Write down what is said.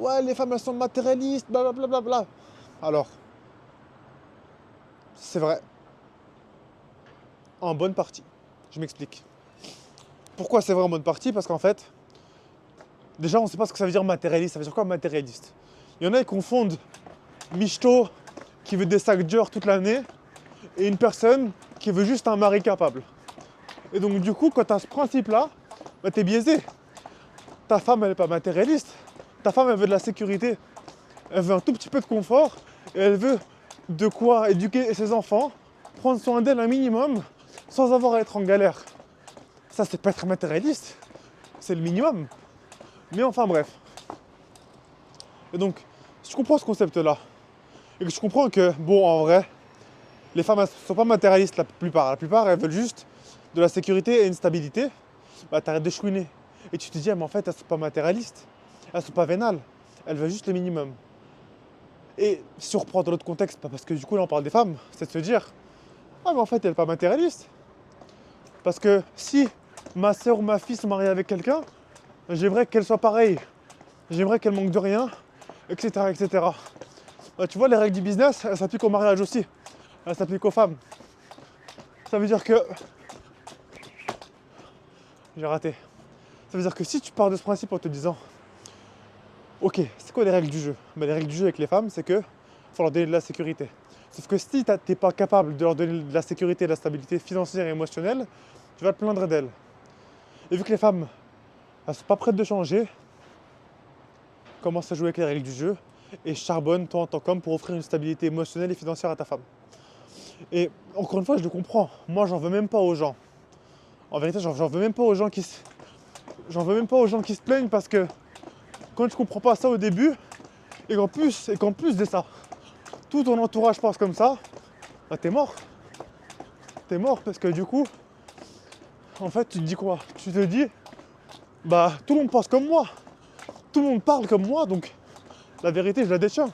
ouais, les femmes elles sont matérialistes, blablabla. Bla, bla, bla. Alors, c'est vrai, en bonne partie. Je m'explique. Pourquoi c'est vrai en bonne partie? Parce qu'en fait, déjà, on ne sait pas ce que ça veut dire matérialiste. Ça veut dire quoi matérialiste? Il y en a qui confondent michto qui veut des sacs Dior toute l'année et une personne qui veut juste un mari capable. Et donc du coup, quand tu as ce principe-là, bah, tu es biaisé. Ta femme, elle n'est pas matérialiste. Ta femme, elle veut de la sécurité. Elle veut un tout petit peu de confort. Et elle veut de quoi éduquer ses enfants, prendre soin d'elle un minimum, sans avoir à être en galère. Ça, c'est pas être matérialiste. C'est le minimum. Mais enfin bref. Et donc, si je comprends ce concept-là, et que je comprends que, bon, en vrai, les femmes ne sont pas matérialistes la plupart. La plupart, elles veulent juste de la sécurité et une stabilité. Bah, t'arrêtes de chouiner. Et tu te dis, ah, mais en fait, elles sont pas matérialistes. Elles sont pas vénales. Elles veulent juste le minimum. Et si on reprend dans l'autre contexte, parce que du coup, là, on parle des femmes, c'est de se dire, ah, mais en fait, elle n'est pas matérialiste. Parce que si ma soeur ou ma fille se marie avec quelqu'un, j'aimerais qu'elle soit pareille. J'aimerais qu'elle manque de rien, etc., etc. Bah, tu vois, les règles du business, elles s'appliquent au mariage aussi. Elles s'appliquent aux femmes. Ça veut dire que... J'ai raté. Ça veut dire que si tu pars de ce principe en te disant, ok, c'est quoi les règles du jeu? Bah, les règles du jeu avec les femmes, c'est que faut leur donner de la sécurité. Sauf que si t'es pas capable de leur donner de la sécurité, de la stabilité financière et émotionnelle, tu vas te plaindre d'elles. Et vu que les femmes, elles sont pas prêtes de changer, commence à jouer avec les règles du jeu et charbonne toi en tant qu'homme pour offrir une stabilité émotionnelle et financière à ta femme. Et encore une fois, je le comprends. Moi, j'en veux même pas aux gens. En vérité, j'en veux même pas aux gens qui se... J'en veux même pas aux gens qui se plaignent parce que quand tu comprends pas ça au début, et qu'en plus de ça, tout ton entourage pense comme ça, bah t'es mort. T'es mort parce que du coup, en fait, tu te dis quoi? Tu te dis, bah tout le monde pense comme moi. Tout le monde parle comme moi, donc la vérité, je la détiens.